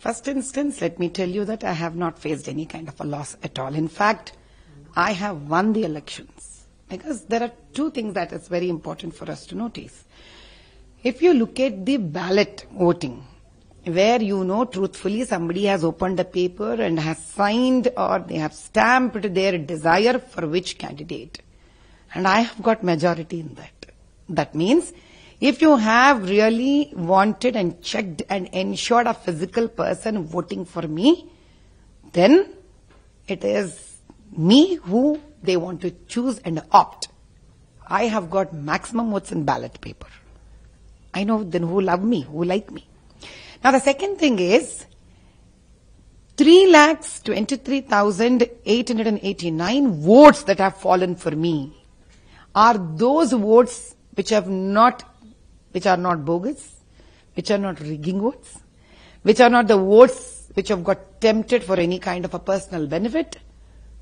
first instance, let me tell you that I have not faced any kind of a loss at all. In fact, I have won the elections. Because there are two things that is very important for us to notice. If you look at the ballot voting, where truthfully somebody has opened the paper and has signed or they have stamped their desire for which candidate. And I have got majority in that. That means if you have really wanted and checked and ensured a physical person voting for me, then it is me who they want to choose and opt. I have got maximum votes in ballot paper. I know then who love me, who like me. Now the second thing is 3,23,889 votes that have fallen for me are those votes which are not bogus, which are not rigging votes, which are not the votes which have got tempted for any kind of a personal benefit,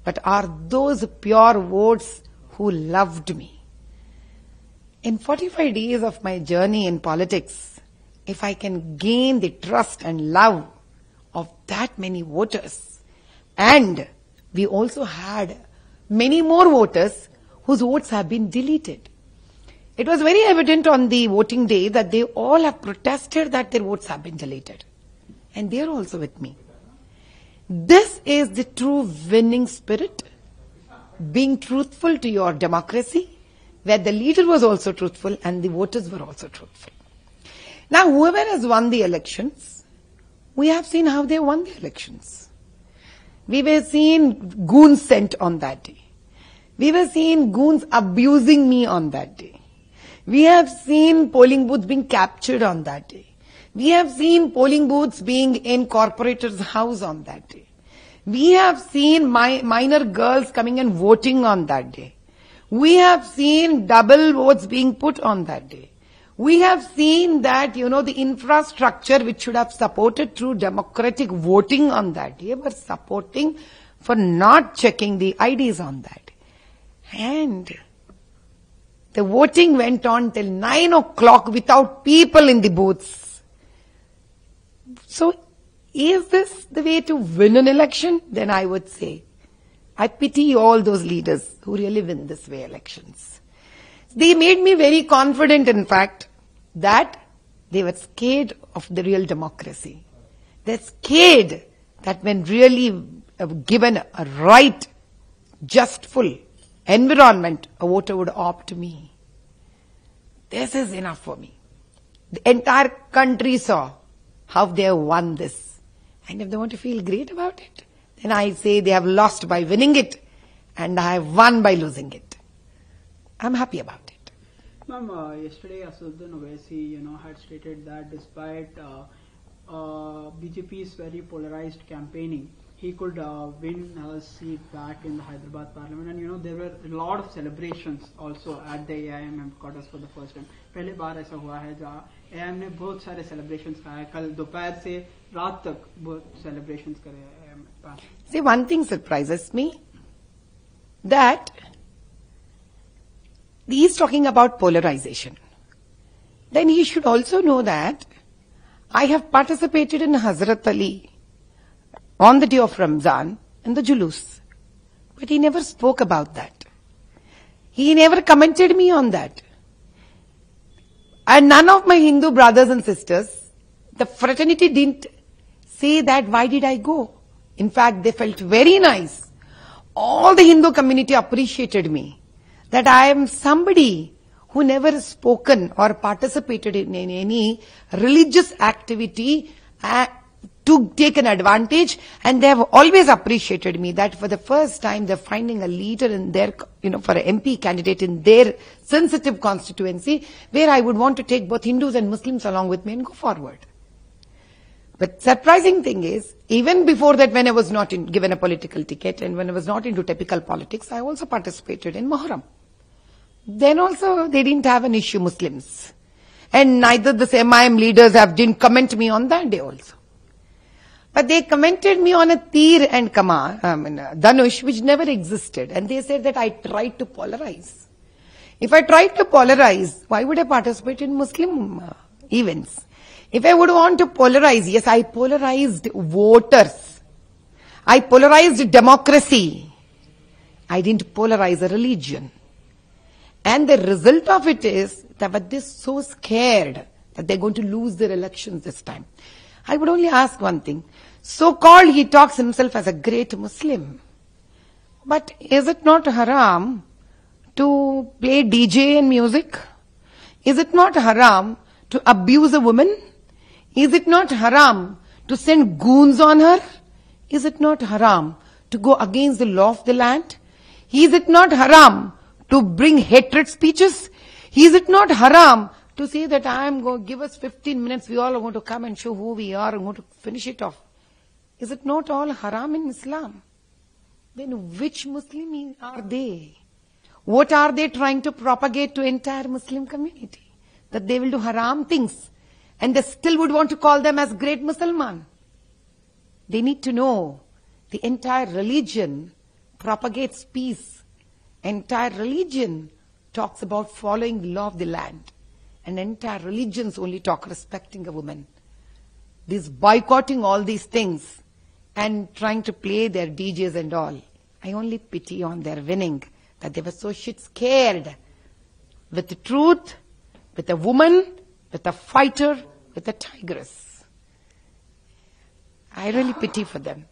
but are those pure votes who loved me. In 45 days of my journey in politics, if I can gain the trust and love of that many voters, and we also had many more voters whose votes have been deleted. It was very evident on the voting day that they all have protested that their votes have been deleted. And they are also with me. This is the true winning spirit, being truthful to your democracy, where the leader was also truthful and the voters were also truthful. Now, whoever has won the elections, we have seen how they won the elections. We were seeing goons sent on that day. We were seeing goons abusing me on that day. We have seen polling booths being captured on that day. We have seen polling booths being in corporators' house on that day. We have seen minor girls coming and voting on that day. We have seen double votes being put on that day. We have seen that, the infrastructure which should have supported through democratic voting on that day were supporting for not checking the IDs on that day. And the voting went on till 9 o'clock without people in the booths. So, is this the way to win an election? Then I would say, I pity all those leaders who really win this way elections. They made me very confident, in fact, that they were scared of the real democracy. They're scared that when really given a right, justful environment, a voter would opt me. This is enough for me. The entire country saw how they have won this. And if they want to feel great about it, then I say they have lost by winning it and I have won by losing it. I'm happy about it. Ma'am, yesterday Asaduddin Owaisi, had stated that despite BJP's very polarized campaigning, he could win a seat back in the Hyderabad Parliament, and there were a lot of celebrations also at the AIM headquarters for the first time. पहले बार ऐसा हुआ है जहाँ AIM ने बहुत सारे celebrations कराए. कल दोपहर से रात तक बहुत celebrations करे AIM. See, one thing surprises me, that he is talking about polarization. Then he should also know that I have participated in Hazrat Ali on the day of Ramzan in the Julus. But he never spoke about that. He never commented me on that. And none of my Hindu brothers and sisters, the fraternity didn't say that why did I go. In fact, they felt very nice. All the Hindu community appreciated me. That I am somebody who never spoken or participated in any religious activity to take an advantage, and they have always appreciated me that for the first time they're finding a leader in their, for an MP candidate in their sensitive constituency where I would want to take both Hindus and Muslims along with me and go forward. But surprising thing is, even before that, when I was not given a political ticket and when I was not into typical politics, I also participated in Muharram. Then also they didn't have an issue, Muslims. And neither the MIM leaders didn't comment me on that day also. But they commented me on a Tir and Dhanush, which never existed. And they said that I tried to polarize. If I tried to polarize, why would I participate in Muslim events? If I would want to polarize, yes, I polarized voters. I polarized democracy. I didn't polarize a religion. And the result of it is that they're so scared that they're going to lose their elections this time. I would only ask one thing. So-called he talks himself as a great Muslim. But is it not haram to play DJ and music? Is it not haram to abuse a woman? Is it not haram to send goons on her? Is it not haram to go against the law of the land? Is it not haram to bring hatred speeches? Is it not haram to say that I am going to give us 15 minutes, we all are going to come and show who we are and going to finish it off? Is it not all haram in Islam? Then which Muslim are they? What are they trying to propagate to entire Muslim community? That they will do haram things and they still would want to call them as great Musliman. They need to know the entire religion propagates peace. Entire religion talks about following the law of the land. And entire religions only talk respecting a woman. This boycotting all these things and trying to play their DJs and all. I only pity on their winning, that they were so shit scared with the truth, with a woman, with a fighter, with a tigress. I really pity for them.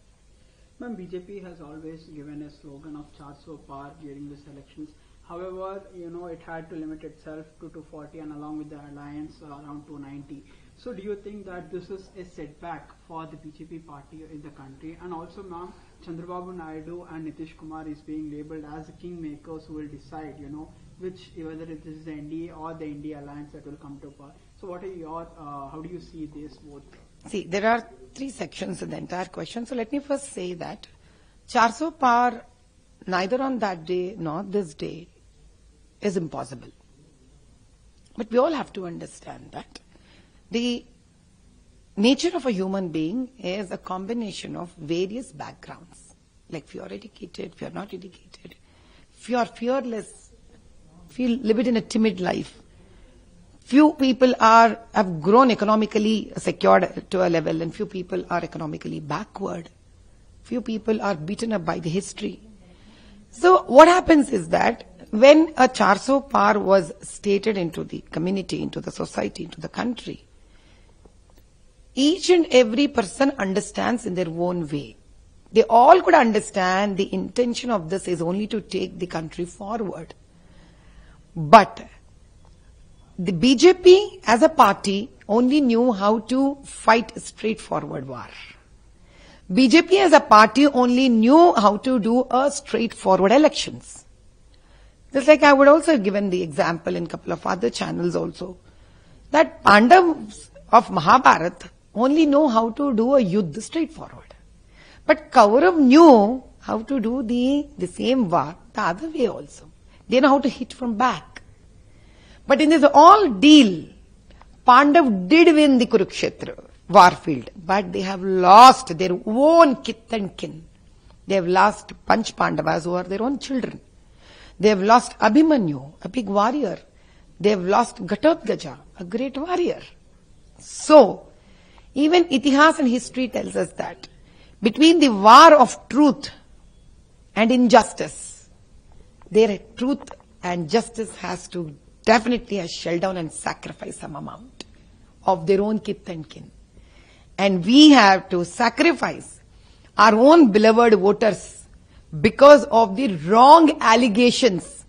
Ma'am, BJP has always given a slogan of "400 Par" during these elections. However, it had to limit itself to 240 and along with the alliance around 290. So do you think that this is a setback for the BJP party in the country? And also, ma'am, Chandrababu Naidu and Nitish Kumar is being labeled as the kingmakers who will decide, whether it is the NDA or the India alliance that will come to power. So what are your, how do you see this both? See, there are 3 sections in the entire question. So let me first say that 400 Par, neither on that day nor this day, is impossible. But we all have to understand that the nature of a human being is a combination of various backgrounds. Like if you are educated, if you are not educated, if you are fearless, if you live it in a timid life. Few people have grown economically secured to a level and few people are economically backward. Few people are beaten up by the history. So what happens is that when a 400 Par was stated into the community, into the society, into the country, each and every person understands in their own way. They all could understand the intention of this is only to take the country forward. But the BJP as a party only knew how to fight straightforward war. BJP as a party only knew how to do a straightforward elections. Just like I would also have given the example in a couple of other channels also, that Pandavas of Mahabharata only know how to do a yuddha straightforward. But Kaurav knew how to do the same war the other way also. They know how to hit from back. But in this all deal, Pandav did win the Kurukshetra war field, but they have lost their own kith and kin. They have lost Panch Pandavas who are their own children. They have lost Abhimanyu, a big warrior. They have lost Ghatotkacha, a great warrior. So, even Itihas and history tells us that between the war of truth and injustice, their truth and justice has to definitely shell down and sacrifice some amount of their own kith and kin. And we have to sacrifice our own beloved voters because of the wrong allegations,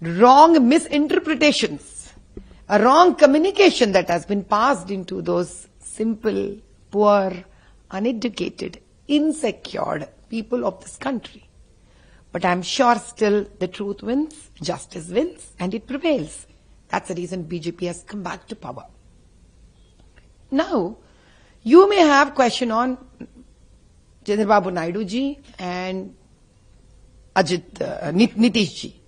wrong misinterpretations, a wrong communication that has been passed into those simple, poor, uneducated, insecure people of this country. But I'm sure still the truth wins, justice wins, and it prevails. That's the reason BJP has come back to power. Now, you may have question on Chandrababu Naidu ji and Nitish ji.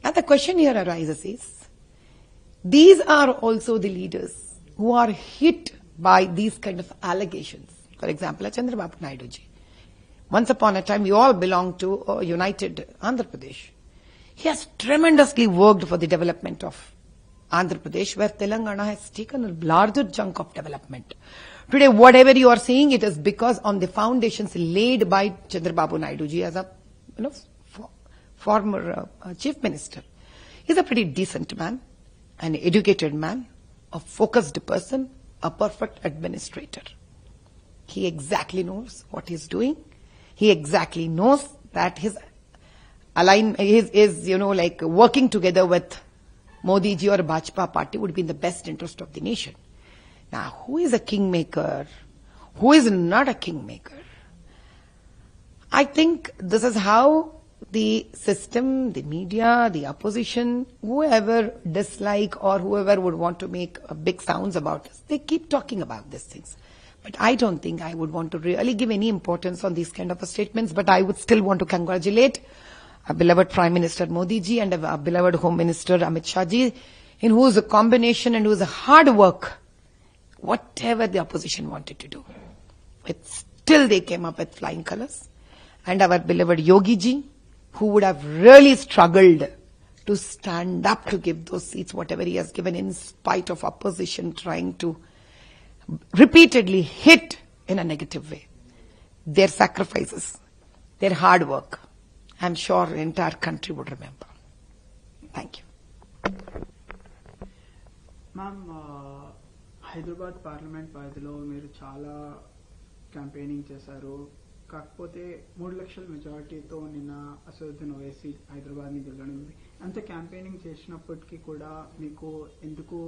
Now the question here arises is, these are also the leaders who are hit by these kind of allegations. For example, Chandrababu Naidu ji. Once upon a time, we all belonged to United Andhra Pradesh. He has tremendously worked for the development of Andhra Pradesh, where Telangana has taken a larger chunk of development. Today, whatever you are seeing, it is because on the foundations laid by Chandrababu Naidu ji as a former chief minister. He's a pretty decent man, an educated man, a focused person, a perfect administrator. He exactly knows what he's doing. He exactly knows that his working together with Modi ji or Bajpa party would be in the best interest of the nation. Now, who is a kingmaker? Who is not a kingmaker? I think this is how the system, the media, the opposition, whoever dislike or whoever would want to make big sounds about this, they keep talking about these things. But I don't think I would want to really give any importance on these kind of statements, but I would still want to congratulate our beloved Prime Minister Modi ji and our beloved Home Minister Amit Shah ji, in whose combination and whose hard work, whatever the opposition wanted to do, still they came up with flying colors. And our beloved Yogi ji, who would have really struggled to stand up to give those seats, whatever he has given, in spite of opposition trying to repeatedly hit in a negative way. Their sacrifices, their hard work, I'm sure the entire country would remember. Thank you. Ma'am, Hyderabad parliament పరిధిలో మీరు చాలా campaigning చేశారు. కాకపోతే 3 లక్షల మెజారిటీతో నిన్న అసదుద్దీన్ ఓవైసీ హైదరాబాద్ని గెలవడింది. అంత క్యాంపెయినింగ్ చేసినప్పటికీ కూడా మీకు ఎందుకు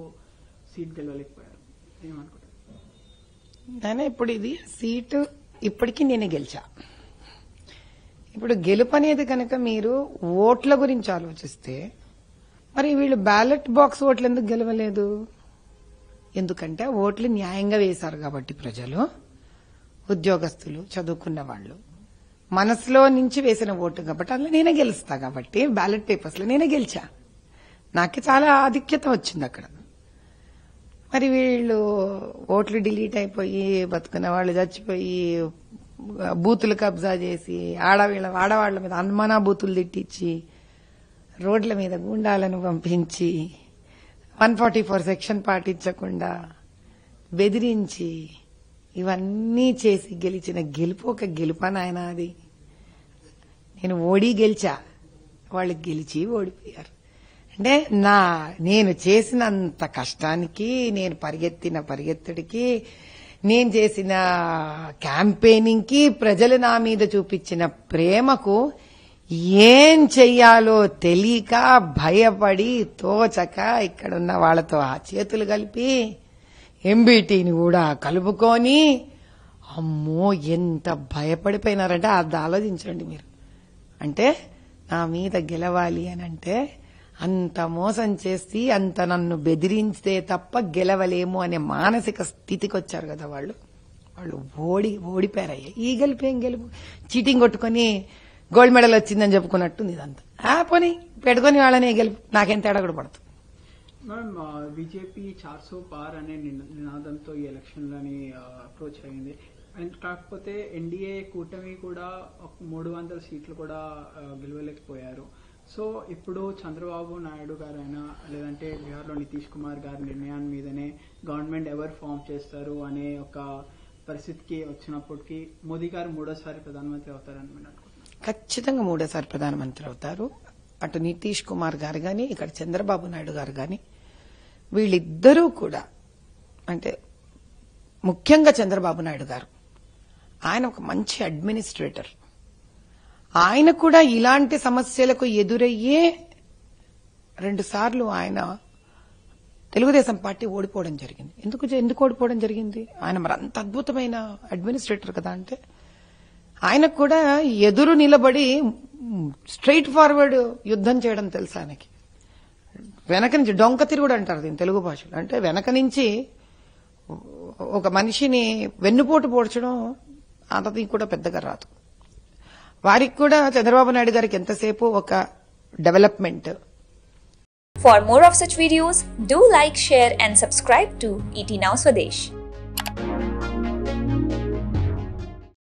సీట్ గెలవలేకపోయారు? ఏమనుకుంటారు? నేను ఇప్పుడు ఇది సీటు ఇప్పటికీ నేనే గెలిచా. ఇప్పుడు గెలుపు అనేది కనుక మీరు ఓట్ల గురించి ఆలోచిస్తే, మరి వీళ్ళు బ్యాలెట్ బాక్స్ ఓట్లు ఎందుకు గెలవలేదు? ఎందుకంటే ఓట్లు న్యాయంగా వేశారు కాబట్టి ప్రజలు, ఉద్యోగస్తులు, చదువుకున్న వాళ్ళు మనసులో నుంచి వేసిన ఓటు కాబట్టి అందులో నేనే గెలుస్తా కాబట్టి బ్యాలెట్ పేపర్స్ లో నేనే గెలిచా. నాకు చాలా ఆధిక్యత వచ్చింది అక్కడ. మరి వీళ్ళు ఓట్లు డిలీట్ అయిపోయి, బతుకున్న వాళ్ళు చచ్చిపోయి, బూతులు కబ్జా చేసి, ఆడవాళ్ల మీద అనుమానా బూతులు తిట్టించి, రోడ్ల మీద గుండాలను పంపించి, 144 సెక్షన్ పాటించకుండా బెదిరించి, ఇవన్నీ చేసి గెలిచిన గెలుపు ఒక గెలుపా నాయన? అది నేను గెలిచా, వాళ్ళు గెలిచి ఓడిపోయారు. అంటే నేను చేసినంత కష్టానికి, నేను పరిగెత్తుడికి, నేను చేసిన క్యాంపెయినింగ్ కి, ప్రజలు నా మీద చూపించిన ప్రేమకు ఏం చెయ్యాలో తెలియక, భయపడి, తోచక ఇక్కడున్న వాళ్లతో ఆ చేతులు కలిపి ఎంబీటీని కూడా కలుపుకొని, అమ్మో ఎంత భయపడిపోయినారంటే అది ఆలోచించండి మీరు. అంటే నా మీద గెలవాలి అని అంటే అంత మోసం చేసి, అంత నన్ను బెదిరిస్తే తప్ప గెలవలేము అనే మానసిక స్థితికి వచ్చారు కదా వాళ్ళు ఓడిపోయారయ్యా. ఈ గెలుపు ఏం గెలుపు? చీటింగ్ కొట్టుకుని గోల్డ్ మెడల్ వచ్చిందని చెప్పుకున్నట్టుంది ఇదంతా. పోనీ పెట్టుకుని వాళ్ళనే గెలుపు, నాకేం తేడా కూడా పడుతుంది. మేడం, బీజేపీ 400 పార్ అనే నినాదంతో ఈ ఎలక్షన్లని అప్రోచ్ అయింది. అండ్ కాకపోతే ఎన్డీఏ కూటమి కూడా 300 సీట్లు కూడా గెలవలేకపోయారు. సో ఇప్పుడు చంద్రబాబు నాయుడు గారైనా, లేదంటే బీహార్లో నితీష్ కుమార్ గారి నిర్ణయాన్ని మీదనే గవర్నమెంట్ ఎవరు ఫామ్ చేస్తారు అనే ఒక పరిస్థితికి వచ్చినప్పటికీ మోదీ గారు 3వ ప్రధానమంత్రి అవుతారని నేను అనుకుంటున్నాను. ఖచ్చితంగా 3వ ప్రధానమంత్రి అవుతారు. అటు నితీష్ కుమార్ గారు గాని, ఇక్కడ చంద్రబాబు నాయుడు గారు గాని, వీళ్ళిద్దరూ కూడా, అంటే ముఖ్యంగా చంద్రబాబు నాయుడు గారు, ఆయన ఒక మంచి అడ్మినిస్ట్రేటర్. ఆయన కూడా ఇలాంటి సమస్యలకు ఎదురయ్యే 2 సార్లు ఆయన తెలుగుదేశం పార్టీ ఓడిపోవడం జరిగింది. ఎందుకు ఓడిపోవడం జరిగింది? ఆయన మరి అంత అద్భుతమైన అడ్మినిస్ట్రేటర్ కదా. అంటే ఆయనకు కూడా ఎదురు నిలబడి స్ట్రైట్ ఫార్వర్డ్ యుద్ధం చేయడం తెలుసు ఆయనకి. వెనక నుంచి డొంక తిరుగుడు అంటారు దీని తెలుగు భాషలో. అంటే వెనక నుంచి ఒక మనిషిని వెన్నుపోటు పోడ్చడం అతనికి కూడా పెద్దగా రాదు. వారికి కూడా చంద్రబాబు నాయుడు గారికి ఎంతసేపు ఒక development. For more of such videos, do like, share and subscribe to ET Now Swadesh.